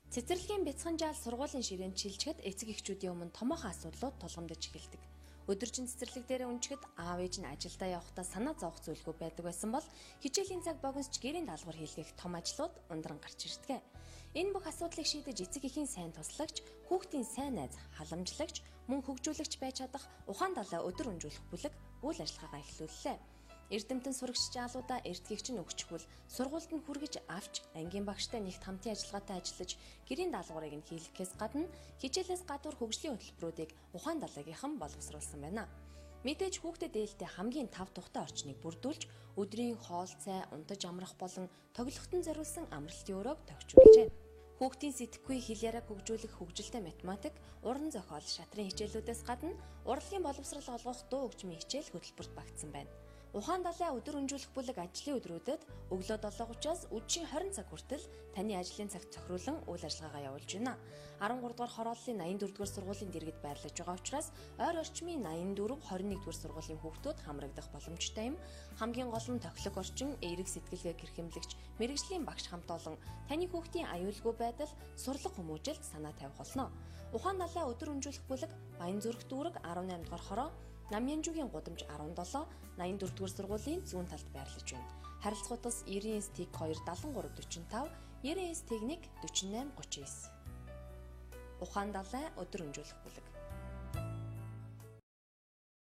Цэцэрлэгийн бяцхан жаал сургуулийн ширээнд шилжихэд эцэг эхчүүдийн өмнө томоохон асуудлууд тулгамдж эхэлдэг. Өдөржин цэцэрлэг дээр өнчгöd аав ээж нь ажилдаа явахдаа санаа зовох зүйлгүй байдаг байсан бол хичээлийн цаг богиносч гэрийн даалгавар хийлгэх том ажлууд ундран гарч ирдэг. Энэ бүх асуудлыг шийдэж эцэг эхийн сайн туслагч, хүүхдийн сайн найз, халамжлагч, мөн хөгжүүлэгч байж чадах ухаан далай өдөр өнжүүлэх бүлэг үйл ажиллагаагаа эхлүүллээ. Эрдэмтэн сурагч жаалуудаа эртгэгч нь өгчихвөл сургуульд нь хүргэж авч ангийн багштай нэгт хамтын ажиллагаатай ажиллаж гэрийн даалгаврыг нь хийлгэхээс гадна хичээлээс гадуур хөгжлийн хөтөлбөрүүдийг ухаан далайгийнхан боловсруулсан байна. Мэдээж хүүхдэд ээлтэй хамгийн тав тухтай орчныг бүрдүүлж өдрийн хоол цай унтаж амрах болон тоглохтон зориулсан амралтын өрөөг тохижуулжээ. Хүүхдийн сэтгэхгүй хэл яриаг хөгжүүлэх хөгжилтэй математик, уран зохиол, шатрын хичээлүүдээс гадна урлагийн боловсрал олгох дуу хөгжмийн хичээл хөтөлбөрт багтсан байна. Ухаан далай өдөр өнжүүлэх бүлэг ажлын өдрүүдэд өглөө 7:30-аас өдөржин 20 цаг хүртэл таны ажлын цагт цохируулан үйл ажиллагаагаа явуулж байна. 13 дугаар хорооллын 84 дугаар сургуулийн дэргэд байрлаж байгаа учраас ойр орчмын 84, 21 дугаар сургуулийн хүүхдүүд хамрагдах боломжтой юм. Хамгийн гол нь тохилог орчин, эерэг сэтгэлгээ гэрхэмлэгч, мэрэгжлийн багш хамт олон таны хүүхдийн аюулгүй байдал, сурлаг хүмүүжилд санаа тавих болно. Ухаан далай өдөр өнжүүлэх бүлэг Баянзүрх дүүрэг 18 дугаар хороо Намянжуугийн гудамж 17, 84 дугаар сургуулийн зүүн талд байрлаж байна. Харилцагуудаас 99 тэг 2 73 45, 99 тэг 1 48 39. Ухаан далай өдөр өнжүүлэх бүлэг.